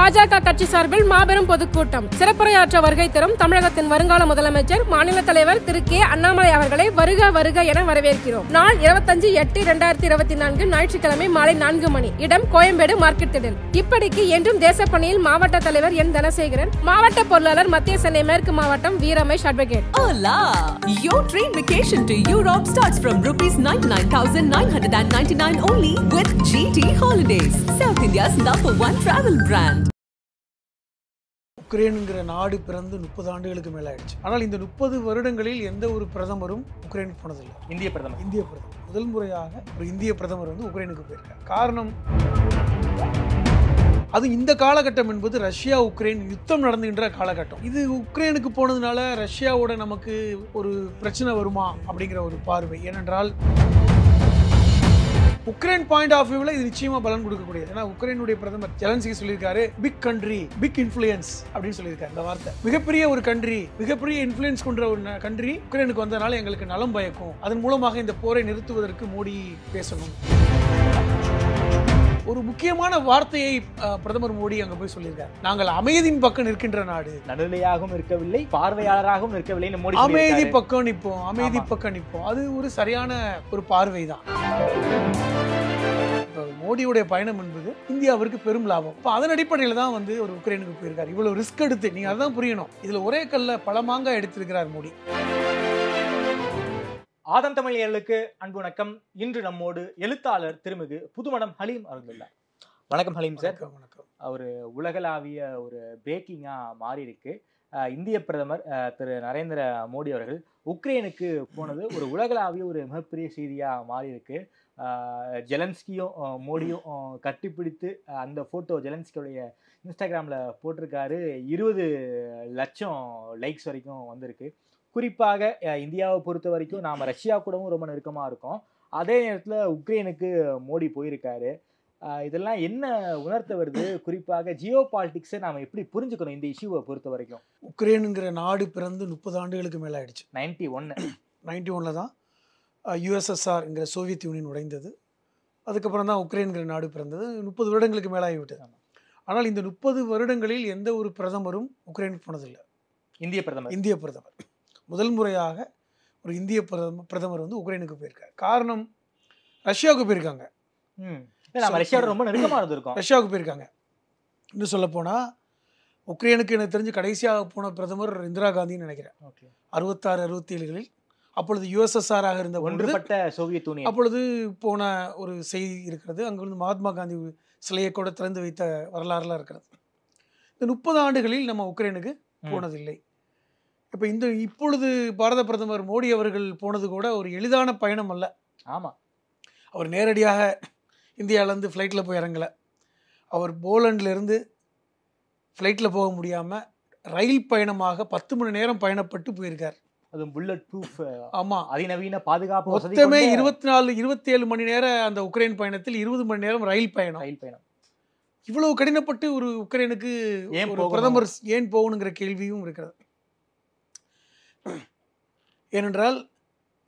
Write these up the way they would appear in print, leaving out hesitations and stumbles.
பாஜக கட்சி சார்பில் மாபெரும் பொதுக்கூட்டம். சிறப்புரையாற்ற வருகை தரும் தமிழகத்தின் வருங்கால முதலமைச்சர் மாநில தலைவர் திரு கே அண்ணாமலை அவர்களை வருக வருக என வரவேற்கிறோம். நாள் 25/8/2024 ஞாயிற்றுக்கிழமை மாலை 4 மணி. இடம் கோயம்பேடு மார்க்கெட் திடல். இப்படிக்கு என்றும் தேசப்பணியில் மாவட்ட தலைவர் என் தனசேகரன், மாவட்ட பொருளாளர் மத்திய சென்னை மேற்கு மாவட்டம் V Ramesh advocate. Hola! Your train vacation to Europe starts from ₹99,999 only with GT Holidays, South India's #1 travel brand. உக்ரைன்ங்கிற நாடு பிறந்து 30 ஆண்டுகளுக்கு மேல ஆயிடுச்சு. ஆனால் இந்த 30 வருடங்களில் எந்த ஒரு பிரதமரும் உக்ரைனுக்கு போனதில்லை. இந்திய பிரதமர் முதல் முறையாக ஒரு இந்திய பிரதமர் வந்து உக்ரைனுக்கு போயிருக்கார். காரணம், அது இந்த காலகட்டம் என்பது ரஷ்யா உக்ரைன் யுத்தம் நடந்துகின்ற காலகட்டம். இது உக்ரைனுக்கு போனதுனால ரஷ்யாவோட நமக்கு ஒரு பிரச்சனை வருமா அப்படிங்கிற ஒரு பார்வை. ஏனென்றால் உக்ரைன் பாயிண்ட் ஆஃப் வியூவில் இது நிச்சயமா பலன் கொடுக்கக்கூடியது. ஏன்னா உக்ரைனுடைய பிரதமர் ஜெலன்ஸ்கி சொல்லியிருக்காரு, பிக் கண்ட்ரி பிக் இன்ஃப்ளூயன்ஸ் அப்படின்னு சொல்லியிருக்காரு. இந்த வார்த்தை மிகப்பெரிய ஒரு கண்ட்ரி, மிகப்பெரிய இன்ஃப்ளூயன்ஸ் கொண்ட ஒரு கண்ட்ரி உக்ரைனுக்கு வந்ததுனால எங்களுக்கு நலம் பயக்கும், அதன் மூலமாக இந்த போரை நிறுத்துவதற்கு மோடி பேசணும். ஒரு முக்கியமான வார்த்தையை பிரதமர் மோடி அங்க போய் சொல்லியிருக்காரு. நாங்கள் அமைதியின் பக்கம் நிற்கின்ற நாடு, நடுநிலையாகவும் இருக்கவில்லை, பார்வையாளராகவும் இருக்கவில்லை. அமைதி பக்கம் நிற்போம், அமைதி பக்கம் நிற்போம். அது ஒரு சரியான ஒரு பார்வை தான். மோடியுடைய பயணம் என்பது இந்தியாவிற்கு பெரும் லாபம். அதன் அடிப்படையில் தான் வந்து ஒரு உக்ரைனுக்கு போயிருக்காரு. இவ்வளவு ரிஸ்க் எடுத்து, நீங்க அதான் புரியணும், இதுல ஒரே கல்ல பல மாங்காய் எடுத்திருக்கிறார் மோடி. ஆதம் தமிழர்களுக்கு அன்பு வணக்கம். இன்று நம்மோடு எழுத்தாளர் திருமிகு புதுமடம் ஹலீம் அவர்கள். வணக்கம் ஹலீம் சார். வணக்கம். ஒரு உலகளாவிய ஒரு பிரேக்கிங்கா மாறி இருக்கு. இந்திய பிரதமர் திரு நரேந்திர மோடி அவர்கள் உக்ரைனுக்கு போனது ஒரு உலகளாவிய ஒரு மிகப்பெரிய செய்தியா மாறி இருக்கு. ஜெலன்ஸ்கியும் மோடியும் கட்டிப்பிடித்து அந்த போட்டோ ஜெலன்ஸ்கியோடைய இன்ஸ்டாகிராம்ல போட்டிருக்காரு. 20 லட்சம் லைக்ஸ் வரைக்கும் வந்திருக்கு. குறிப்பாக இந்தியாவை பொறுத்த வரைக்கும் நாம் ரஷ்யா கூடவும் ரொம்ப நெருக்கமாக இருக்கோம். அதே நேரத்தில் உக்ரைனுக்கு மோடி போயிருக்காரு. இதெல்லாம் என்ன உணர்த்த வருது? குறிப்பாக ஜியோ பாலிட்டிக்ஸை நாம் எப்படி புரிஞ்சுக்கணும் இந்த இஷ்யூவை பொறுத்த வரைக்கும்? உக்ரைனுங்கிற நாடு பிறந்து 30 ஆண்டுகளுக்கு மேலே ஆயிடுச்சு. 91 தான் யுஎஸ்எஸ்ஆர்ங்கிற சோவியத் யூனியன் உடைந்தது. அதுக்கப்புறம் தான் உக்ரைனுங்கிற நாடு பிறந்தது. 30 வருடங்களுக்கு மேலாகிவிட்டது. ஆனால் இந்த 30 வருடங்களில் எந்த ஒரு பிரதமரும் உக்ரைனுக்கு போனதில்லை. இந்திய பிரதமர் முதல் முறையாக ஒரு இந்திய பிரதமர் வந்து உக்ரைனுக்கு போயிருக்காரு. காரணம், ரஷ்யாவுக்கு போயிருக்காங்க. ரொம்ப நெருக்கமாக இருந்திருக்கோம். ரஷ்யாவுக்கு போயிருக்காங்க. இன்னும் சொல்ல போனால் உக்ரைனுக்கு எனக்கு தெரிஞ்சு கடைசியாக போன பிரதமர் இந்திரா காந்தின்னு நினைக்கிறேன். 66, 67களில் அப்பொழுது யுஎஸ்எஸ்ஆராக இருந்த ஒன்றுபட்ட சோவியத் யூனியன் அப்பொழுது போன ஒரு செய்தி இருக்கிறது. அங்கிருந்து மகாத்மா காந்தி சிலையை கூட திறந்து வைத்த வரலாறுலாம் இருக்கிறது. இந்த 30 ஆண்டுகளில் நம்ம உக்ரைனுக்கு போனதில்லை. இப்போ இப்பொழுது பாரத பிரதமர் மோடி அவர்கள் போனது கூட ஒரு எளிதான பயணம் அல்ல. ஆமாம், அவர் நேரடியாக இந்தியாவிலேருந்து ஃப்ளைட்டில் போய் இறங்கலை. அவர் போலண்ட்லேருந்து ஃப்ளைட்டில் போக முடியாமல் ரயில் பயணமாக 10 மணி நேரம் பயணப்பட்டு போயிருக்கார். அது புல்லட் ப்ரூஃப். ஆமாம், அதிநவீன பாதுகாப்பு. மொத்தமே 27 மணி நேரம் அந்த உக்ரைன் பயணத்தில் 20 மணி நேரம் ரயில் பயணம். இவ்வளவு கடினப்பட்டு ஒரு உக்ரைனுக்கு ஒரு பிரதமர் ஏன் போகணுங்கிற கேள்வியும் இருக்கிறது. ஏனென்றால்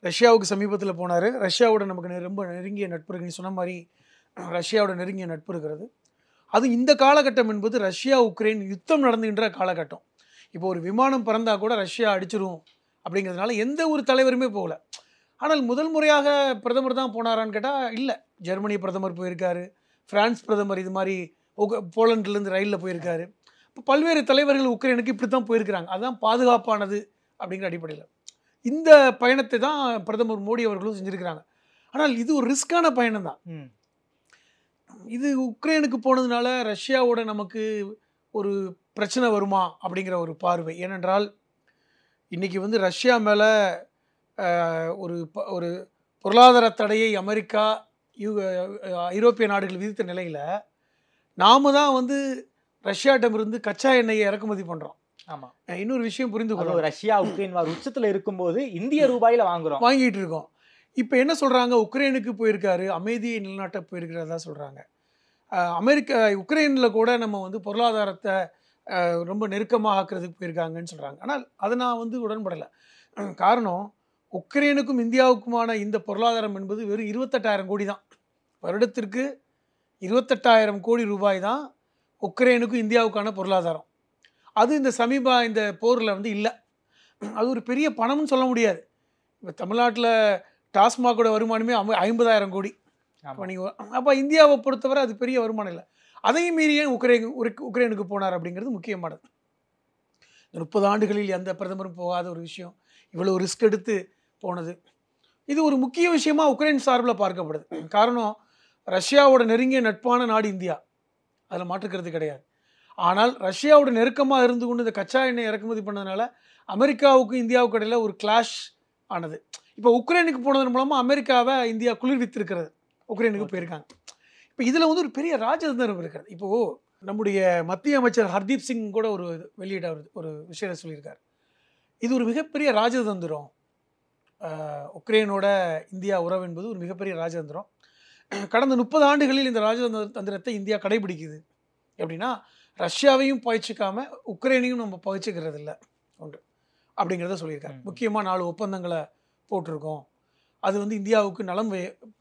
ரஷ்யாவுக்கு சமீபத்தில் போனார். ரஷ்யாவோட நமக்கு ரொம்ப நெருங்கிய நட்பு இருக்கு. நீ சொன்ன மாதிரி ரஷ்யாவோட நெருங்கிய நட்பு இருக்கிறது. அது இந்த காலகட்டம் என்பது ரஷ்யா உக்ரைன் யுத்தம் நடந்துகின்ற காலகட்டம். இப்போ ஒரு விமானம் பறந்தால் கூட ரஷ்யா அடிச்சிரும் அப்படிங்கிறதுனால எந்த ஒரு தலைவருமே போகல. ஆனால் முதல் முறையாக பிரதமர் தான் போனாரான்னு கேட்டால் இல்லை. ஜெர்மனி பிரதமர் போயிருக்காரு, பிரான்ஸ் பிரதமர் இது மாதிரி போலண்ட்லேருந்து ரயிலில் போயிருக்காரு. இப்போ பல்வேறு தலைவர்கள் உக்ரைனுக்கு இப்படி தான் போயிருக்கிறாங்க. அதுதான் பாதுகாப்பானது அப்படிங்கிற அடிப்படையில் இந்த பயணத்தை தான் பிரதமர் மோடி அவர்களும் செஞ்சுருக்கிறாங்க. ஆனால் இது ஒரு ரிஸ்கான பயணம் தான். இது உக்ரைனுக்கு போனதுனால ரஷ்யாவோட நமக்கு ஒரு பிரச்சனை வருமா அப்படிங்கிற ஒரு பார்வை. ஏனென்றால் இன்றைக்கி வந்து ரஷ்யா மேலே ஒரு பொருளாதார தடையை அமெரிக்கா ஐரோப்பிய நாடுகள் விதித்த நிலையில் நாம தான் வந்து ரஷ்யாட்டமிருந்து கச்சா எண்ணெயை இறக்குமதி பண்ணுறோம். ஆமாம், இன்னொரு விஷயம் புரிந்து கொள்ளும். ரஷ்யா உக்ரைன் உச்சத்தில் இருக்கும்போது இந்திய ரூபாயில் வாங்கிட்டு இருக்கோம். இப்போ என்ன சொல்கிறாங்க, உக்ரைனுக்கு போயிருக்காரு, அமைதியை நிலைநாட்ட போயிருக்கிறதா சொல்கிறாங்க. உக்ரைனில் கூட நம்ம வந்து பொருளாதாரத்தை ரொம்ப நெருக்கமாக ஆக்குறதுக்கு போயிருக்காங்கன்னு சொல்கிறாங்க. ஆனால் அதை நான் வந்து உடன்படலை. காரணம், உக்ரைனுக்கும் இந்தியாவுக்குமான இந்த பொருளாதாரம் என்பது வெறும் 28,000 கோடி தான். வருடத்திற்கு 28,000 கோடி ரூபாய் தான் உக்ரைனுக்கும் இந்தியாவுக்கான பொருளாதாரம். அது இந்த போரில் வந்து இல்லை. அது ஒரு பெரிய பணம்னு சொல்ல முடியாது. இப்போ தமிழ்நாட்டில் டாஸ்மாகோட வருமானமே 50,000 கோடி. அப்போ இந்தியாவை பொறுத்தவரை அது பெரிய வருமானம் இல்லை. அதையும் மீறி ஏன் உக்ரைனுக்கு போனார் அப்படிங்கிறது முக்கியமானது. இந்த 30 ஆண்டுகளில் எந்த பிரதமரும் போகாத ஒரு விஷயம், இவ்வளோ ரிஸ்க் எடுத்து போனது, இது ஒரு முக்கிய விஷயமா உக்ரைன் சார்பில் பார்க்கப்படுது. காரணம், ரஷ்யாவோட நெருங்கிய நட்பான நாடு இந்தியா, அதில் மாற்றுக்கிறது கிடையாது. ஆனால் ரஷ்யாவோட நெருக்கமாக இருந்து கொண்டு இந்த கச்சா எண்ணெய் இறக்குமதி பண்ணதுனால அமெரிக்காவுக்கும் இந்தியாவுக்கு இடையில ஒரு கிளாஷ் ஆனது. இப்போ உக்ரைனுக்கு போனதன் மூலமாக அமெரிக்காவை இந்தியா குளிர்வித்திருக்கிறது. உக்ரைனுக்கு போயிருக்காங்க. இப்போ இதில் வந்து ஒரு பெரிய ராஜதந்திரம் இருக்கிறது. இப்போது நம்முடைய மத்திய அமைச்சர் ஹர்தீப் சிங் கூட வெளியிட ஒரு விஷயத்தை சொல்லியிருக்கார். இது ஒரு மிகப்பெரிய ராஜதந்திரம். உக்ரைனோட இந்தியா உறவு என்பது ஒரு மிகப்பெரிய ராஜதந்திரம். கடந்த 30 ஆண்டுகளில் இந்த ராஜதந்திரத்தை இந்தியா கடைபிடிக்குது. எப்படின்னா, ரஷ்யாவையும் பயிற்சிக்காம உக்ரைனையும் நம்ம பயிற்சிக்கிறது இல்லை ஒன்று அப்படிங்கிறத சொல்லியிருக்காங்க. முக்கியமாக 4 ஒப்பந்தங்களை போட்டிருக்கோம். அது வந்து இந்தியாவுக்கு நலம்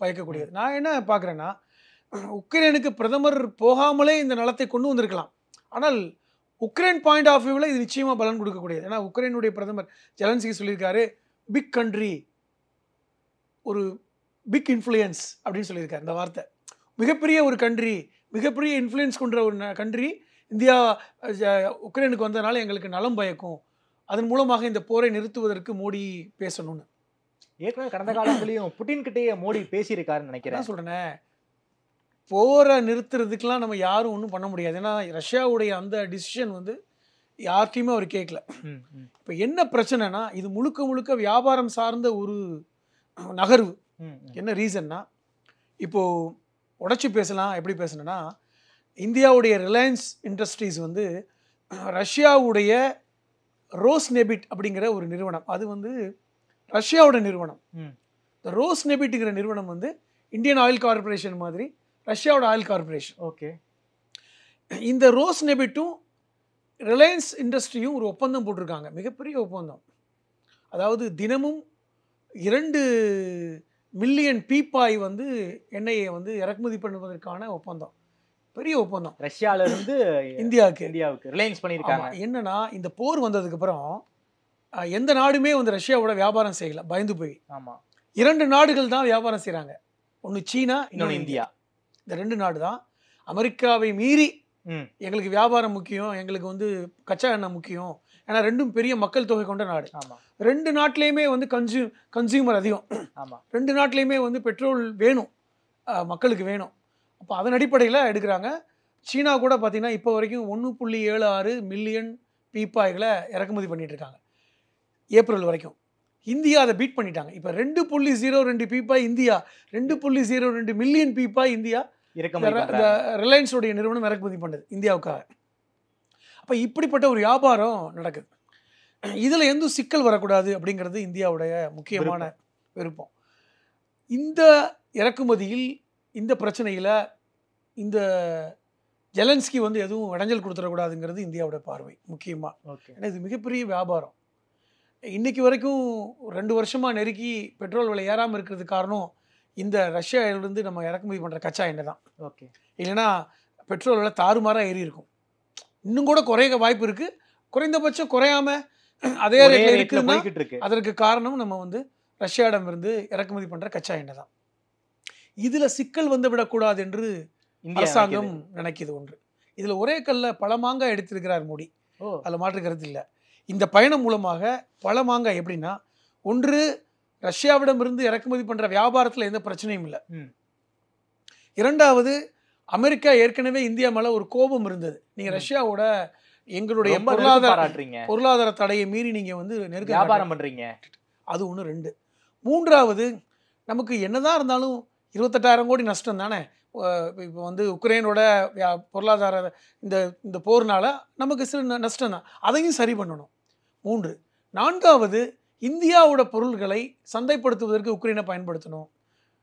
பயக்கக்கூடியது. நான் என்ன பார்க்குறேன்னா, உக்ரைனுக்கு பிரதமர் போகாமலே இந்த நலத்தை கொண்டு வந்திருக்கலாம். ஆனால் உக்ரைன் பாயிண்ட் ஆஃப் வியூவில் இது நிச்சயமாக பலன் கொடுக்கக்கூடியது. ஏன்னா உக்ரைனுடைய பிரதமர் ஜெலன்ஸ்கி சொல்லியிருக்காரு, பிக் கண்ட்ரி, ஒரு பிக் இன்ஃப்ளூயன்ஸ் அப்படின்னு சொல்லியிருக்காரு. இந்த வார்த்தை, மிகப்பெரிய ஒரு கண்ட்ரி, மிகப்பெரிய இன்ஃப்ளூயன்ஸ் கொண்ட ஒரு கண்ட்ரி இந்தியா உக்ரைனுக்கு வந்ததுனால எங்களுக்கு நலம் பயக்கும். அதன் மூலமாக இந்த போரை நிறுத்துவதற்கு மோடி பேசணும்னு ஏற்கனவே கடந்த காலங்களையும் புட்டின் கிட்டேயே மோடி பேசியிருக்காருன்னு நினைக்கிறேன். சொல்றேன், போரை நிறுத்துறதுக்கெல்லாம் நம்ம யாரும் ஒன்றும் பண்ண முடியாது. ஏன்னா ரஷ்யாவுடைய அந்த டிசிஷன் வந்து யார்கிட்டையுமே அவர் கேட்கல. இப்போ என்ன பிரச்சனைனா, இது முழுக்க முழுக்க வியாபாரம் சார்ந்த ஒரு நகர்வு. என்ன ரீசன்னா, இப்போது உடச்சி பேசலாம். எப்படி பேசணுன்னா, இந்தியாவுடைய ரிலையன்ஸ் இண்டஸ்ட்ரீஸ் வந்து ரஷ்யாவுடைய ரோஸ்நெபிட் அப்படிங்கிற ஒரு நிறுவனம், அது வந்து ரஷ்யாவோட நிறுவனம். இந்த ரோஸ்நெபிட்ங்கிற நிறுவனம் வந்து இந்தியன் ஆயில் கார்பரேஷன் மாதிரி ரஷ்யாவோட ஆயில் கார்பரேஷன். ஓகே. இந்த ரோஸ்நெபிட்டும் ரிலையன்ஸ் இண்டஸ்ட்ரியும் ஒரு ஒப்பந்தம் போட்டிருக்காங்க, மிகப்பெரிய ஒப்பந்தம். அதாவது தினமும் 2 மில்லியன் பீப்பாய் வந்து எண்ணெயை வந்து இறக்குமதி பண்ணுவதற்கான ஒப்பந்தம், பெரிய ஒப்பந்தம். ரஷ்யால இருந்து இந்தியாவுக்கு ரிலையன்ஸ் பண்ணியிருக்காங்க. என்னன்னா, இந்த போர் வந்ததுக்கு அப்புறம் எந்த நாடுமே வந்து ரஷ்யாவோட வியாபாரம் செய்யல, பயந்து போய். ஆமா, 2 நாடுகள் தான் வியாபாரம் செய்கிறாங்க. ஒன்று சீனா, இன்னொன்று இந்தியா. இந்த 2 நாடு தான் அமெரிக்காவை மீறி எங்களுக்கு வியாபாரம் முக்கியம், எங்களுக்கு வந்து கச்சா எண்ணெய் முக்கியம். ஏன்னா ரெண்டும் பெரிய மக்கள் தொகை கொண்ட நாடு. 2 நாட்டிலையுமே வந்து கன்சியூமர் அதிகம். 2 நாட்டிலையுமே வந்து பெட்ரோல் வேணும், மக்களுக்கு வேணும். அப்போ அதன் அடிப்படையில் எடுக்கிறாங்க. சீனா கூட பார்த்தீங்கன்னா இப்போ வரைக்கும் 1.76 மில்லியன் பீப்பாய்களை இறக்குமதி பண்ணிட்டு இருக்காங்க ஏப்ரல் வரைக்கும். இந்தியா அதை பீட் பண்ணிட்டாங்க. இப்போ 2.02 பீப்பாய் இந்தியா, 2.02 மில்லியன் பீப்பாய் இந்தியா ரிலையன்ஸோடைய நிறுவனம் இறக்குமதி பண்ணுது இந்தியாவுக்காக. அப்போ இப்படிப்பட்ட ஒரு வியாபாரம் நடக்குது. இதில் எந்த சிக்கல் வரக்கூடாது அப்படிங்கிறது இந்தியாவுடைய முக்கியமான விருப்பம். இந்த இறக்குமதியில், இந்த பிரச்சனையில் இந்த ஜெலன்ஸ்கி வந்து எதுவும் இடைஞ்சல் கொடுத்துடக்கூடாதுங்கிறது இந்தியாவுடைய பார்வை முக்கியமாக. ஏன்னா இது மிகப்பெரிய வியாபாரம். இன்றைக்கி வரைக்கும் 2 வருஷமாக நெருக்கி பெட்ரோல் விலை ஏறாமல் இருக்கிறது காரணம் இந்த ரஷ்யாவிலிருந்து நம்ம இறக்குமதி பண்ணுற கச்சா எண்ணெய் தான். ஓகே. இல்லைன்னா பெட்ரோல் விலை தாறுமாறாக ஏறி இருக்கும். இன்னும் கூட குறைய வாய்ப்பு இருக்குது. குறைந்தபட்சம் குறையாமல் அதே ரேட்டில் இருக்குன்னா அதற்கு காரணம் நம்ம வந்து ரஷ்யாவிடமிருந்து இறக்குமதி பண்ணுற கச்சா எண்ணெய் தான். இதில் சிக்கல் வந்து விடக்கூடாது என்று அரசாங்கம் நினைக்கிது. ஒன்று, இதில் ஒரே கல்ல பல மாங்காய் எடுத்திருக்கிறார் மோடி, அதில் மாற்று கருத்து இல்லை. இந்த பயணம் மூலமாக பல மாங்காய் எப்படின்னா, ஒன்று, ரஷ்யாவிடமிருந்து இறக்குமதி பண்ணுற வியாபாரத்தில் எந்த பிரச்சனையும் இல்லை. 2வது, அமெரிக்கா ஏற்கனவே இந்தியா மேலே ஒரு கோபம் இருந்தது. நீங்கள் ரஷ்யாவோட எங்களுடைய பொருளாதார தடையை மீறி நீங்கள் வந்து நெருக்க வியாபாரம் பண்ணுறீங்க, அது ஒன்று. 2, 3வது, நமக்கு என்னதான் இருந்தாலும் 28,000 கோடி நஷ்டம் தானே. இப்போ வந்து உக்ரைனோட பொருளாதார இந்த போர்னால நமக்கு சில நஷ்டம் தான், அதையும் சரி பண்ணணும். 3, 4வது, இந்தியாவோட பொருள்களை சந்தைப்படுத்துவதற்கு உக்ரைனை பயன்படுத்தணும்.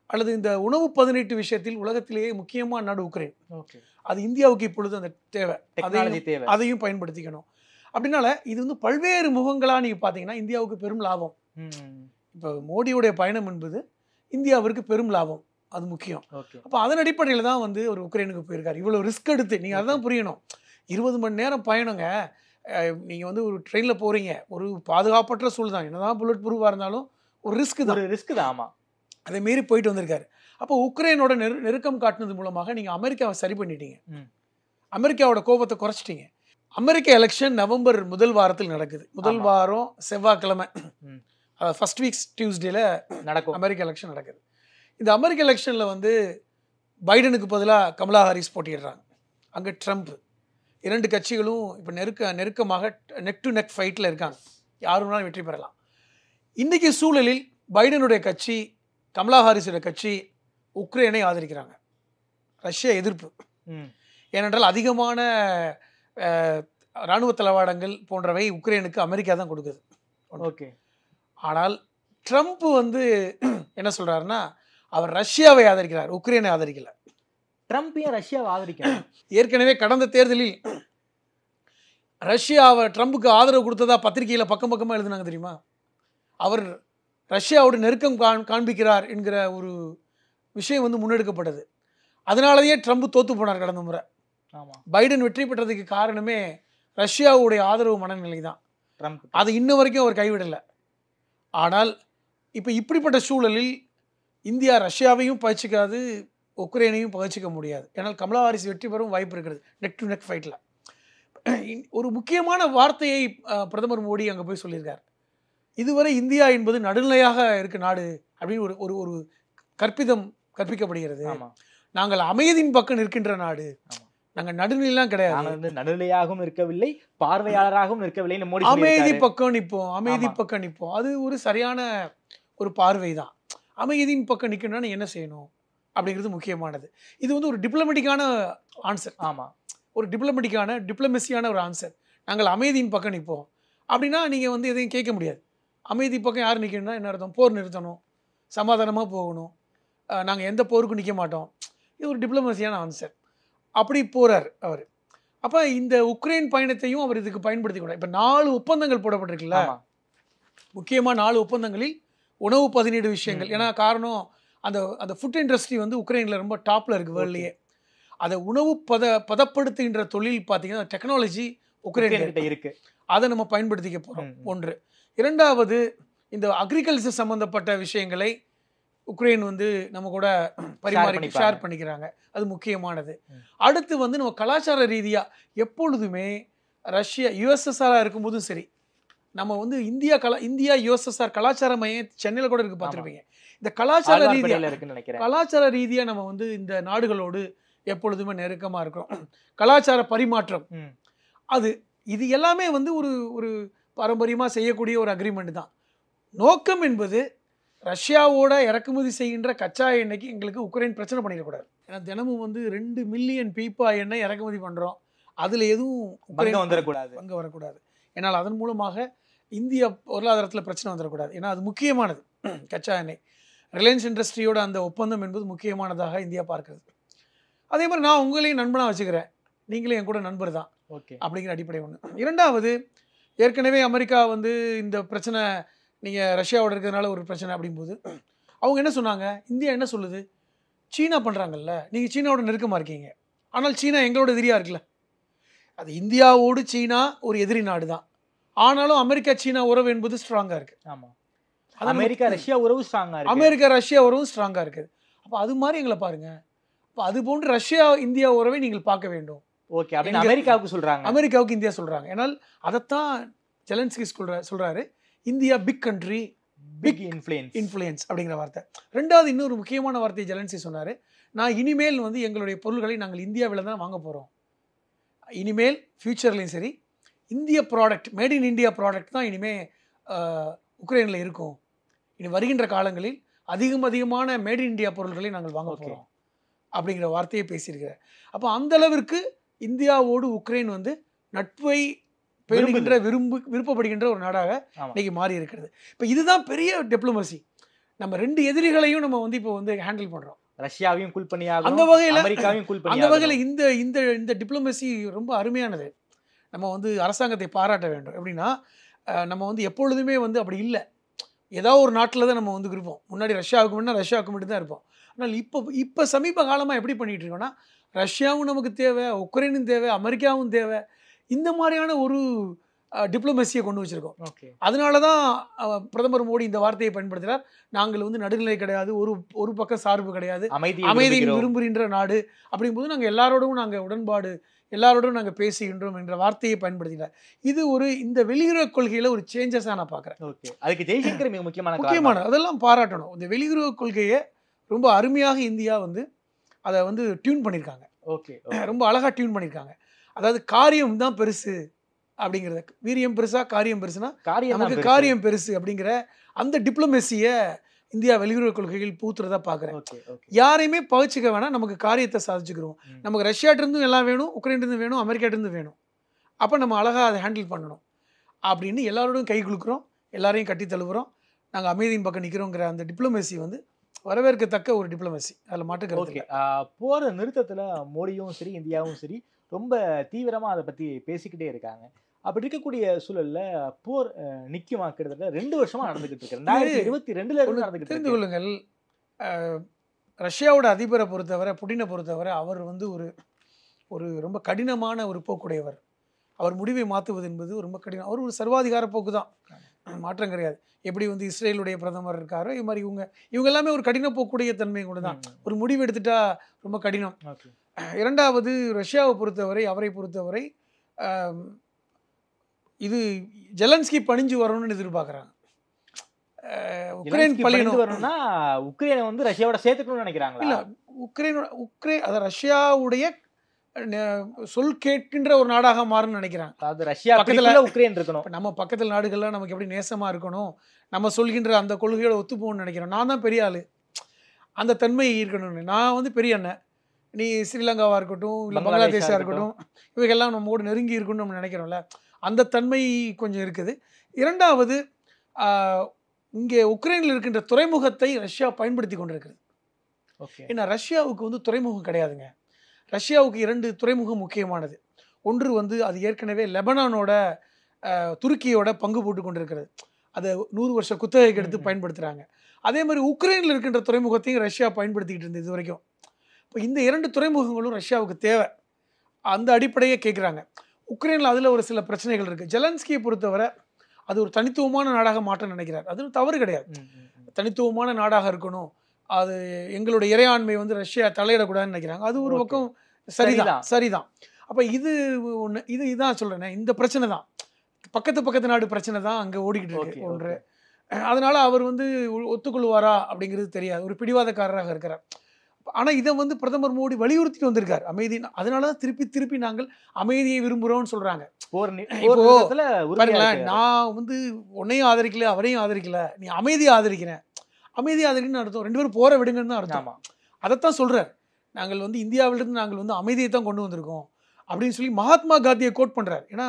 அல்லது இந்த உணவு 18 விஷயத்தில் உலகத்திலேயே முக்கியமான நாடு உக்ரைன். அது இந்தியாவுக்கு இப்பொழுது அந்த தேவை, அதையும் பயன்படுத்திக்கணும். அப்படின்னால இது வந்து பல்வேறு முகங்களாக நீங்கள் பார்த்தீங்கன்னா இந்தியாவுக்கு பெரும் லாபம். இப்போ மோடியுடைய பயணம் என்பது இந்தியாவிற்கு பெரும் லாபம். அது முக்கியம். ஓகே. அப்போ அதன் அடிப்படையில் தான் வந்து ஒரு உக்ரைனுக்கு போயிருக்காரு. இவ்வளோ ரிஸ்க் எடுத்து நீங்கள் அதுதான் புரியணும். 20 மணி நேரம் பயணங்க. நீங்கள் வந்து ஒரு ட்ரெயினில் போகிறீங்க, ஒரு பாதுகாப்பற்ற சூழல் தான், என்னதான் புல்லட் ப்ரூஃபாக இருந்தாலும் ஒரு ரிஸ்க் தான். ஒரு ரிஸ்க் தான். ஆமாம். அதை மீறி போயிட்டு வந்திருக்காரு. அப்போ உக்ரைனோட நெருக்கம் காட்டினது மூலமாக நீங்கள் அமெரிக்காவை சரி பண்ணிட்டீங்க, அமெரிக்காவோட கோபத்தை குறைச்சிட்டீங்க. அமெரிக்க எலெக்ஷன் நவம்பர் முதல் வாரத்தில் நடக்குது. முதல் வாரம் செவ்வாய்க்கிழமை, ஃபர்ஸ்ட் வீக்ஸ் டியூஸ்டேல நடக்கும் அமெரிக்க எலெக்ஷன் நடக்குது. இந்த அமெரிக்க எலெக்ஷனில் வந்து பைடனுக்கு பதிலாக கமலா ஹாரிஸ் போட்டிடுறாங்க. அங்கே ட்ரம்ப். 2 கட்சிகளும் இப்போ நெருக்கமாக நெக் டு நெக் ஃபைட்டில் இருக்காங்க. யாருனாலும் வெற்றி பெறலாம். இன்றைக்கி சூழலில் பைடனுடைய கட்சி, கமலா ஹாரிஸுடைய கட்சி உக்ரைனை ஆதரிக்கிறாங்க. ரஷ்ய எதிர்ப்பு. ஏனென்றால் அதிகமான இராணுவ தளவாடங்கள் போன்றவை உக்ரைனுக்கு அமெரிக்கா தான் கொடுக்குது. ஓகே. ஆனால் ட்ரம்ப் வந்து என்ன சொல்கிறாருன்னா, அவர் ரஷ்யாவை ஆதரிக்கிறார், உக்ரைனை ஆதரிக்கல. ட்ரம்ப் ஏன் ரஷ்யாவை ஆதரிக்கிறார்? ஏற்கனவே கடந்த தேர்தலில் ரஷ்யாவை ட்ரம்புக்கு ஆதரவு கொடுத்ததா பத்திரிகையில் பக்கம் பக்கமாக எழுதுனாங்க தெரியுமா? அவர் ரஷ்யாவோட நெருக்கம் காண்பிக்கிறார் என்கிற ஒரு விஷயம் வந்து முன்னெடுக்கப்பட்டது. அதனாலேயே ட்ரம்ப் தோற்று போனார் கடந்த முறை. பைடன் வெற்றி பெற்றதுக்கு காரணமே ரஷ்யாவுடைய ஆதரவு மனநிலை தான். ட்ரம்ப் அதை இன்ன வரைக்கும் அவர் கைவிடலை. ஆனால் இப்போ இப்படிப்பட்ட சூழலில் இந்தியா ரஷ்யாவையும் பகிச்சிக்காது, உக்ரைனையும் பகிச்சிக்க முடியாது. ஏன்னால் கமலா ஹாரிஸ் வெற்றி பெறும் வாய்ப்பு இருக்கிறது நெக் டு நெக் ஃபைட்டில். ஒரு முக்கியமான வார்த்தையை பிரதமர் மோடி அங்கே போய் சொல்லியிருக்கார். இதுவரை இந்தியா என்பது நடுநிலையாக இருக்க நாடு அப்படின்னு ஒரு ஒரு கற்பிக்கப்படுகிறது. நாங்கள் அமைதியின் பக்கம் நிற்கின்ற நாடு, நாங்கள் நடுநிலையெல்லாம் கிடையாது, நடுநிலையாகவும் இருக்கவில்லை, பார்வையாளராகவும் இருக்கவில்லை. அமைதி பக்கம் நிற்போம், அமைதி பக்கம் நிற்போம். அது ஒரு சரியான ஒரு பார்வை தான். அமைதியின் பக்கம் நிற்கணும்னா என்ன செய்யணும் அப்படிங்கிறது முக்கியமானது. இது வந்து ஒரு டிப்ளமேட்டிக்கான ஆன்சர். ஆமாம், ஒரு டிப்ளமசியான ஒரு ஆன்சர். நாங்கள் அமைதியின் பக்கம் நிற்போம் அப்படின்னா நீங்கள் வந்து எதையும் கேட்க முடியாது. அமைதி பக்கம் யார் நிற்கணும்னா என்ன அர்த்தம்? போர் நிறுத்தணும், சமாதானமாக போகணும், நாங்கள் எந்த போருக்கும் நிற்க மாட்டோம். இது ஒரு டிப்ளமசியான ஆன்சர். அப்படி போகிறார் அவர். அப்போ இந்த உக்ரைன் பயணத்தையும் அவர் இதுக்கு பயன்படுத்திக்கூடாது. இப்போ 4 ஒப்பந்தங்கள் போடப்பட்டிருக்குல்ல, முக்கியமாக 4 ஒப்பந்தங்களில் உணவு 17 விஷயங்கள். ஏன்னா காரணம் அந்த ஃபுட் இண்டஸ்ட்ரி வந்து உக்ரைனில் ரொம்ப டாப்பில் இருக்குது வேர்ல்ட்லேயே. அதை உணவு பதப்படுத்துகின்ற தொழில் பார்த்தீங்கன்னா டெக்னாலஜி உக்ரைன்கிட்ட இருக்குது. அதை நம்ம பயன்படுத்திக்க போகிறோம். 1. 2வது, இந்த அக்ரிகல்ச்சர் சம்மந்தப்பட்ட விஷயங்களை உக்ரைன் வந்து நம்ம கூட ஷேர் பண்ணிக்கிறாங்க. அது முக்கியமானது. அடுத்து வந்து நம்ம கலாச்சார ரீதியாக எப்பொழுதுமே ரஷ்யா யுஎஸ்எஸ்ஆராக இருக்கும்போதும் சரி, நம்ம வந்து இந்தியா யுஎஸ்எஸ்ஆர் கலாச்சார மையம் சென்னையில் கூட இருக்குது, பார்த்துருப்பீங்க. இந்த கலாச்சார ரீதியாக நம்ம வந்து இந்த நாடுகளோடு எப்பொழுதுமே நெருக்கமாக இருக்கிறோம். கலாச்சார பரிமாற்றம் இது எல்லாமே வந்து ஒரு பாரம்பரியமாக செய்யக்கூடிய ஒரு அக்ரிமெண்ட் தான். நோக்கம் என்பது ரஷ்யாவோட இறக்குமதி செய்கின்ற கச்சா எண்ணெய்க்கு எங்களுக்கு உக்ரைன் பிரச்சனை பண்ணிடக்கூடாது. ஏன்னா தினமும் வந்து 2 மில்லியன் பீப்பா எண்ணெய் இறக்குமதி பண்ணுறோம். அதில் எதுவும் பங்கு வரக்கூடாது. ஏன்னால் அதன் மூலமாக இந்திய பொருளாதாரத்தில் பிரச்சனை வந்துடக்கூடாது. ஏன்னா அது முக்கியமானது. கச்சா எண்ணெய் ரிலையன்ஸ் இண்டஸ்ட்ரியோட அந்த ஒப்பந்தம் என்பது முக்கியமானதாக இந்தியா பார்க்குறது. அதே மாதிரி நான் உங்களையும் நண்பனாக வச்சுக்கிறேன், நீங்களே என் கூட நண்பர் தான் அப்படிங்கிற அடிப்படை ஒன்று. 2வது, ஏற்கனவே அமெரிக்கா வந்து இந்த பிரச்சனை நீங்கள் ரஷ்யாவோட இருக்கிறதுனால ஒரு பிரச்சனை அப்படிங்கும்போது அவங்க என்ன சொன்னாங்க? இந்தியா என்ன சொல்லுது? சீனா பண்ணுறாங்கல்ல, நீங்கள் சீனாவோட நெருக்கமாக இருக்கீங்க, ஆனால் சீனா எங்களோட எதிரியாக இருக்குல்ல. அது இந்தியாவோடு சீனா ஒரு எதிரி நாடு தான், ஆனாலும் அமெரிக்கா சீனா உறவு என்பது ஸ்ட்ராங்காக இருக்குது. ஆமாம், அமெரிக்கா ரஷ்யா உறவு ஸ்ட்ராங்காக இருக்குது. அப்போ அது மாதிரி எங்களை பாருங்கள். அப்போ அது போன்று ரஷ்யா இந்தியா உறவை நீங்கள் பார்க்க வேண்டும். ஓகே, அப்படின்னு அமெரிக்காவுக்கு இந்தியா சொல்கிறாங்க. ஏன்னால் அதைத்தான் ஜெலன்ஸ்கி சொல்கிறாரு, India big country, big influence அப்படிங்கிற வார்த்தை. 2வது, இன்னொரு முக்கியமான வார்த்தையை ஜெலன்ஸ்கி சொன்னார். நான் இனிமேல் வந்து எங்களுடைய பொருள்களை நாங்கள் இந்தியாவில் தான் வாங்க போகிறோம். இனிமேல் ஃப்யூச்சர்லேயும் சரி இந்திய product, made in India product தான் இனிமேல் உக்ரைனில் இருக்கும். இனி வருகின்ற காலங்களில் அதிகமான மேட் இன் இந்தியா பொருள்களை நாங்கள் வாங்க போகிறோம் அப்படிங்கிற வார்த்தையை பேசியிருக்கிறார். அப்போ அந்த அளவிற்கு இந்தியாவோடு உக்ரைன் வந்து நட்பை விருப்பப்படுகின்ற ஒரு நாடாக இன்னைக்கு மாறி இருக்கிறது. இப்போ இதுதான் பெரிய டிப்ளமசி. நம்ம 2 எதிரிகளையும் நம்ம வந்து இப்போ வந்து ஹேண்டில் பண்ணுறோம். ரஷ்யாவையும் கூல் பண்ணியாகும், அந்த வகையில் அமெரிக்காவையும் கூல் பண்ணி. அந்த வகையில் இந்த டிப்ளமசி ரொம்ப அருமையானது. நம்ம வந்து அரசாங்கத்தை பாராட்ட வேண்டும். எப்படின்னா நம்ம வந்து எப்பொழுதுமே வந்து அப்படி இல்லை, ஏதோ ஒரு நாட்டில் தான் நம்ம வந்து இருப்போம். முன்னாடி ரஷ்யாவுக்கு மட்டும் தான் இருப்போம். ஆனால் இப்போ சமீப காலமாக எப்படி பண்ணிட்டு இருக்கோம்னா, ரஷ்யாவும் நமக்கு தேவை, உக்ரைனும் தேவை, அமெரிக்காவும் தேவை, இந்த மாதிரியான ஒரு டிப்ளமசியை கொண்டு வச்சிருக்கோம். ஓகே. அதனால தான் பிரதமர் மோடி இந்த வார்த்தையை பயன்படுத்துகிறார். நாங்கள் வந்து நடுநிலை கிடையாது, ஒரு பக்கம் சார்பு கிடையாது, அமைதியை விரும்புகின்ற நாடு அப்படிங்கும்போது நாங்கள் எல்லாரோடும் நாங்கள் உடன்பாடு, எல்லாரோடும் நாங்கள் பேசுகின்றோம் என்ற வார்த்தையை பயன்படுத்தினார். இது இந்த வெளியுறவு கொள்கையில் ஒரு சேஞ்சஸாக நான் பார்க்குறேன். ஓகே. அதுக்கு ஜெய்சங்கர் மிக முக்கியமான அதெல்லாம் பாராட்டணும். இந்த வெளியுறவு கொள்கையை ரொம்ப அருமையாக இந்தியா வந்து அதை வந்து டியூன் பண்ணியிருக்காங்க. ஓகே. ரொம்ப அழகாக டியூன் பண்ணியிருக்காங்க. அதாவது காரியம் தான் பெருசு அப்படிங்கிறத, வீரியம் பெருசா காரியம் பெருசுனா நமக்கு காரியம் பெருசு அப்படிங்கிற அந்த டிப்ளமேசியை இந்தியா வெளியுறவு கொள்கைகள் பூத்துறதா பார்க்குறேன். யாரையுமே பகிச்சுக்க வேணாம், நமக்கு காரியத்தை சாதிச்சுக்கிறோம். நமக்கு ரஷ்யாட்டிருந்தும் எல்லாம் வேணும், உக்ரைன்லேருந்து வேணும், அமெரிக்காட்டிருந்து வேணும். அப்போ நம்ம அழகாக அதை ஹேண்டில் பண்ணணும் அப்படின்னு எல்லாரோடும் கை குலுக்குறோம், எல்லாரையும் கட்டி தழுவுறோம், நாங்கள் அமைதியின் பக்கம் நிற்கிறோங்கிற அந்த டிப்ளமேசி வந்து வரவேற்கத்தக்க ஒரு டிப்ளமேசி. அதில் மாட்டுக்கிறது. போகிற நிறுத்தத்தில் மோடியும் சரி இந்தியாவும் சரி ரொம்ப தீவிரமாக அதை பற்றி பேசிக்கிட்டே இருக்காங்க. அப்படி இருக்கக்கூடிய சூழல்ல போர் நிக்குமா? கிட்டத்தட்ட 2 வருஷமா நடந்துகிட்டு இருக்கு. 2022ல இருந்து நடந்துகிட்டு. தெரிந்து கொள்ளுங்கள், ரஷ்யாவோட அதிபரை பொறுத்தவரை, புடினை பொறுத்தவரை அவர் வந்து ஒரு ரொம்ப கடினமான ஒரு போக்குடையவர். அவர் முடிவை மாற்றுவது என்பது ரொம்ப கடினம். அவர் ஒரு சர்வாதிகார போக்கு தான், மாற்றம் கிடையாது. எப்படி வந்து இஸ்ரேலுடைய பிரதமர் இருக்காரோ இது மாதிரி இவங்க எல்லாமே ஒரு கடின போக்குடைய தன்மை கூட தான். ஒரு முடிவு எடுத்துட்டா ரொம்ப கடினம். இரண்டாவது, ரஷ்யாவை பொறுத்தவரை, அவரை பொறுத்தவரை இது ஜெலன்ஸ்கி பணிஞ்சு வரணும்னு எதிர்பார்க்குறாங்க. உக்ரைன் பழியணும் வரணும்னா உக்ரைனை வந்து ரஷ்யாவோட சேர்த்துக்கணும்னு நினைக்கிறாங்களா? இல்லை, அதை ரஷ்யாவுடைய சொல் கேட்கின்ற ஒரு நாடாக மாறும்னு நினைக்கிறாங்க. அதாவது ரஷ்யா பக்கத்தில் உக்ரைன் இருக்கணும். நம்ம பக்கத்தில் நாடுகள்லாம் நமக்கு எப்படி நேசமாக இருக்கணும், நம்ம சொல்கின்ற அந்த கொள்கையோட ஒத்து போகணும்னு நினைக்கிறோம். நான் தான் பெரிய ஆள், அந்த தன்மை இருக்கணும்னு. நான் வந்து பெரிய அண்ணன், நீ ஸ்ரீலங்காவாக இருக்கட்டும், இல்லை பங்களாதேஷாக இருக்கட்டும், இவைகள்லாம் நம்ம கூட நெருங்கி இருக்கணும்னு நம்ம நினைக்கிறோம்ல, அந்த தன்மை கொஞ்சம் இருக்குது. இரண்டாவது, இங்கே உக்ரைனில் இருக்கின்ற துறைமுகத்தை ரஷ்யா பயன்படுத்தி கொண்டிருக்கிறது. ஏன்னா ரஷ்யாவுக்கு வந்து துறைமுகம் கிடையாதுங்க. ரஷ்யாவுக்கு 2 துறைமுகம் முக்கியமானது. ஒன்று வந்து அது ஏற்கனவே லெபனானோட துருக்கியோட பங்கு போட்டு கொண்டிருக்கிறது. அதை 100 வருஷ குத்தகைக்கு எடுத்து பயன்படுத்துகிறாங்க. அதே மாதிரி உக்ரைனில் இருக்கின்ற துறைமுகத்தையும் ரஷ்யா பயன்படுத்திக்கிட்டு இருந்தது இது வரைக்கும். இப்போ இந்த 2 துறைமுகங்களும் ரஷ்யாவுக்கு தேவை. அந்த அடிப்படையை கேட்குறாங்க. உக்ரைனில் அதில் ஒரு சில பிரச்சனைகள் இருக்குது. ஜெலன்ஸ்கியை பொறுத்தவரை அது ஒரு தனித்துவமான நாடாக மாற்ற நினைக்கிறார். அது தவறு கிடையாது. தனித்துவமான நாடாக இருக்கணும், அது எங்களுடைய இறையாண்மை வந்து ரஷ்யா தலையிடக்கூடாதுன்னு நினைக்கிறாங்க. அது ஒரு பக்கம் சரிதான். அப்போ இதுதான் சொல்கிறேனே, இந்த பிரச்சனை தான், பக்கத்து நாடு பிரச்சனை தான் அங்கே ஓடிக்கிட்டு இருக்கு ஒன்று. அதனால் அவர் வந்து ஒத்துக்கொள்வாரா அப்படிங்கிறது தெரியாது, ஒரு பிடிவாதக்காரராக இருக்கிறார். ஆனால் இதை வந்து பிரதமர் மோடி வலியுறுத்திட்டு வந்திருக்கார், அமைதி. அதனால தான் திருப்பி நாங்கள் அமைதியை விரும்புகிறோம்னு சொல்கிறாங்க. பாருங்களேன், நான் வந்து உன்னையும் ஆதரிக்கல, அவரையும் ஆதரிக்கல, நீ அமைதியை ஆதரிக்கிறேன். அமைதியை ஆதரிக்கணும்னு அர்த்தம், 2 பேரும் போற விடுங்கன்னு தான் அர்த்தம். அதைத்தான் சொல்கிறார். நாங்கள் வந்து இந்தியாவிலிருந்து நாங்கள் வந்து அமைதியை தான் கொண்டு வந்திருக்கோம் அப்படின்னு சொல்லி மகாத்மா காந்தியை கோட் பண்ணுறார். ஏன்னா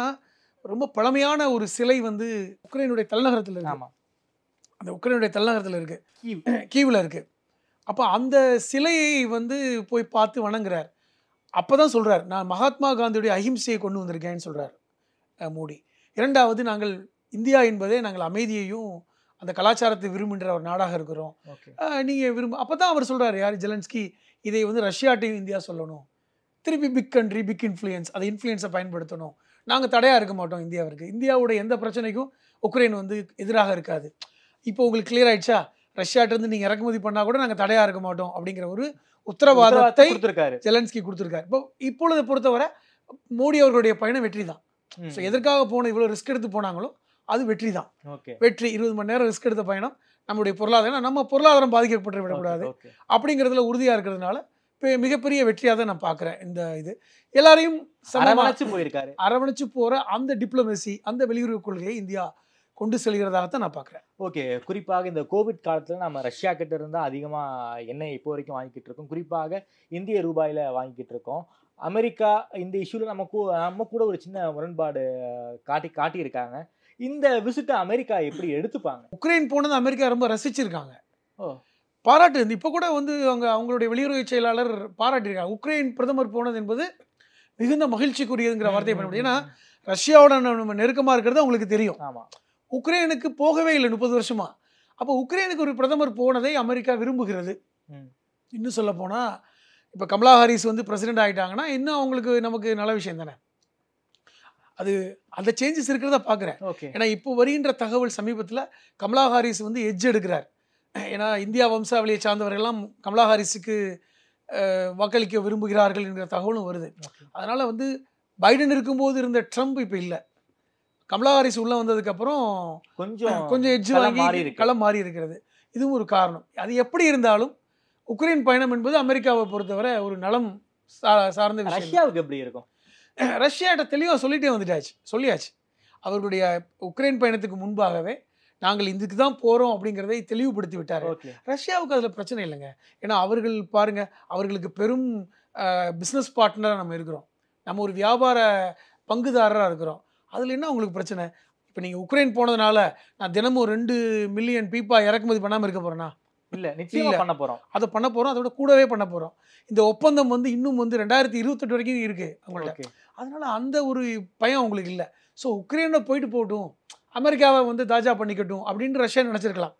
ரொம்ப பழமையான ஒரு சிலை வந்து உக்ரைனுடைய தலைநகரத்தில் இருக்கு. அந்த உக்ரைனுடைய தலைநகரத்தில் இருக்கு, கீவில் இருக்கு. அப்போ அந்த சிலையை வந்து போய் பார்த்து வணங்குறார். அப்போ தான் சொல்கிறார், நான் மகாத்மா காந்தியுடைய அஹிம்சையை கொண்டு வந்திருக்கேன்னு சொல்கிறார் மோடி. இரண்டாவது, நாங்கள் இந்தியா என்பதே நாங்கள் அமைதியையும் அந்த கலாச்சாரத்தை விரும்புகின்ற ஒரு நாடாக இருக்கிறோம், நீங்கள் அப்போ தான் அவர் சொல்கிறார், யார் ஜெலன்ஸ்கி, இதை வந்து ரஷ்யாட்டையும் இந்தியா சொல்லணும், திருப்பி பிக் கண்ட்ரி, பிக் இன்ஃப்ளூயன்ஸ், அந்த இன்ஃப்ளூயன்ஸை பயன்படுத்தணும், நாங்கள் தடையாக இருக்க மாட்டோம் இந்தியாவிற்கு, இந்தியாவுடைய எந்த பிரச்சனைக்கும் உக்ரைன் வந்து எதிராக இருக்காது. இப்போ உங்களுக்கு கிளியர் ஆயிடுச்சா, ரஷ்யாட்டிருந்து நீங்கள் இறக்குமதி பண்ணால் கூட நாங்கள் தடையாக இருக்க மாட்டோம் அப்படிங்கிற ஒரு உத்தரவாதத்தை ஜெலன்ஸ்கி கொடுத்துருக்காரு. இப்பொழுது பொறுத்தவரை மோடி அவர்களுடைய பயணம் வெற்றி தான். ஸோ எதற்காக போன இவ்வளோ ரிஸ்க் எடுத்து போனாங்களோ அது வெற்றி தான். வெற்றி 20 மணி நேரம் ரிஸ்க் எடுத்த பயணம். நம்முடைய பொருளாதாரம், நம்ம பொருளாதாரம் பாதிக்கப்பட்டு விடக்கூடாது அப்படிங்கிறதுல உறுதியாக இருக்கிறதுனால மிகப்பெரிய வெற்றியாக தான் நான் பார்க்குறேன். இந்த இது எல்லாரையும் அரவணைச்சு போகிற அந்த டிப்ளமேசி, அந்த வெளியுறவு கொள்கையை இந்தியா கொண்டு செல்கிறதாகத்தான் நான் பார்க்குறேன். ஓகே, குறிப்பாக இந்த கோவிட் காலத்தில் நம்ம ரஷ்யா கிட்ட இருந்தால் அதிகமாக எண்ணெய் இப்போ வரைக்கும் வாங்கிக்கிட்டு இருக்கோம், குறிப்பாக இந்திய ரூபாயில் வாங்கிக்கிட்டு இருக்கோம். அமெரிக்கா இந்த இஷ்யூவில் நம்ம கூட ஒரு சின்ன முரண்பாடு காட்டியிருக்காங்க. இந்த விசிட்டை அமெரிக்கா எப்படி எடுத்துப்பாங்க? உக்ரைன் போனது அமெரிக்கா ரொம்ப ரசிச்சிருக்காங்க, பாராட்டு. இப்போ கூட வந்து அவங்களுடைய வெளியுறவு செயலாளர் பாராட்டியிருக்காங்க. உக்ரைன் பிரதமர் போனது என்பது மிகுந்த மகிழ்ச்சிக்குரியதுங்கிற வார்த்தையை பயன்படுத்தி. ஏன்னா ரஷ்யாவோட நம்ம நெருக்கமாக இருக்கிறது அவங்களுக்கு தெரியும். ஆமாம், உக்ரைனுக்கு போகவே இல்லை 30 வருஷமா. அப்போ உக்ரைனுக்கு ஒரு பிரதமர் போனதை அமெரிக்கா விரும்புகிறது. இன்னும் சொல்ல போனால் இப்போ கமலா ஹாரிஸ் வந்து பிரசிடென்ட் ஆகிட்டாங்கன்னா இன்னும் அவங்களுக்கு நமக்கு நல்ல விஷயம் தானே. அது அந்த சேஞ்சஸ் இருக்கிறத பார்க்குறேன். ஓகே. ஏன்னா இப்போ வருகின்ற தகவல் சமீபத்தில் கமலா ஹாரிஸ் வந்து எட்ஜ் எடுக்கிறார். ஏன்னா இந்தியா வம்சாவளியை சார்ந்தவர்கள்லாம் கமலா ஹாரிஸுக்கு வாக்களிக்க விரும்புகிறார்கள் என்கிற தகவலும் வருது. அதனால் வந்து பைடன் இருக்கும்போது இருந்த ட்ரம்ப் இப்போ இல்லை. கமலா ஹாரிஸ் உள்ளே வந்ததுக்கப்புறம் கொஞ்சம் எட்ஜ் வாங்கி களம் மாறி இருக்கிறது. இதுவும் ஒரு காரணம். அது எப்படி இருந்தாலும் உக்ரைன் பயணம் என்பது அமெரிக்காவை பொறுத்தவரை ஒரு நலம் சார்ந்த விஷயம். ரஷ்யாவுக்கு எப்படி இருக்கும்? ரஷ்யாட்ட தெளிவாக சொல்லியாச்சு. அவர்களுடைய உக்ரைன் பயணத்துக்கு முன்பாகவே நாங்கள் இதுக்கு தான் போகிறோம் அப்படிங்கிறதை தெளிவுபடுத்தி விட்டார். ரஷ்யாவுக்கு அதில் பிரச்சனை இல்லைங்க. ஏன்னா அவர்கள் பாருங்கள், அவர்களுக்கு பெரும் பிஸ்னஸ் பார்ட்னராக நம்ம இருக்கிறோம். நம்ம ஒரு வியாபார பங்குதாரராக இருக்கிறோம். அதில் என்ன உங்களுக்கு பிரச்சனை? இப்போ நீங்கள் உக்ரைன் போனதுனால நான் தினமும் 2 மில்லியன் பீப்பா இறக்குமதி பண்ணாமல் இருக்க போகிறேன்னா? இல்லை, நிச்சயமாக பண்ண போகிறோம். அதை பண்ண போகிறோம். அதோட கூடவே பண்ண போகிறோம். இந்த ஒப்பந்தம் வந்து இன்னும் வந்து 2028 வரைக்கும் இருக்குது அவங்கள்ட்ட. அதனால் அந்த ஒரு பயம் அவங்களுக்கு இல்லை. ஸோ உக்ரைனை போயிட்டு போகட்டும், அமெரிக்காவை வந்து தாஜா பண்ணிக்கட்டும் அப்படின்னு ரஷ்யா நினச்சிருக்கலாம்.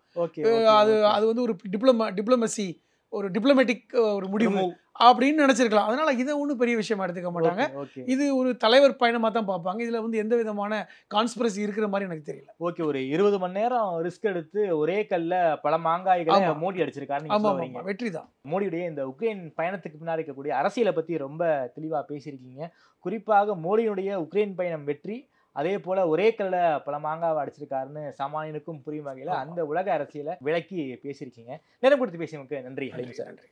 அது வந்து ஒரு டிப்ளமசி, ஒரு டிப்ளமேட்டிக் ஒரு முடிவு அப்படின்னு நினச்சிருக்கலாம். அதனால் இதை ஒன்றும் பெரிய விஷயமா எடுத்துக்க மாட்டாங்க. இது ஒரு தலைவர் பயணமாக தான் பார்ப்பாங்க. இதில் வந்து எந்த விதமான கான்ஸ்பிரசி இருக்கிற மாதிரி எனக்கு தெரியல. ஓகே. ஒரு 20 மணி நேரம் ரிஸ்க் எடுத்து ஒரே கல்ல பல மாங்காய்களை மோடி அடிச்சிருக்காரு. ஆமாம், வெற்றி தான். மோடியுடைய இந்த உக்ரைன் பயணத்துக்கு பின்னாடி இருக்கக்கூடிய அரசியலை பற்றி ரொம்ப தெளிவாக பேசியிருக்கீங்க. குறிப்பாக மோடியினுடைய உக்ரைன் பயணம் வெற்றி, அதே போல ஒரே கல்ல பல மாங்காவை அடிச்சிருக்காருன்னு சாமானியனுக்கும் புரியும் வகையில் அந்த உலக அரசியலை விளக்கி பேசியிருக்கீங்க. நேரம் கொடுத்து பேசியவங்களுக்கு நன்றி. நன்றி.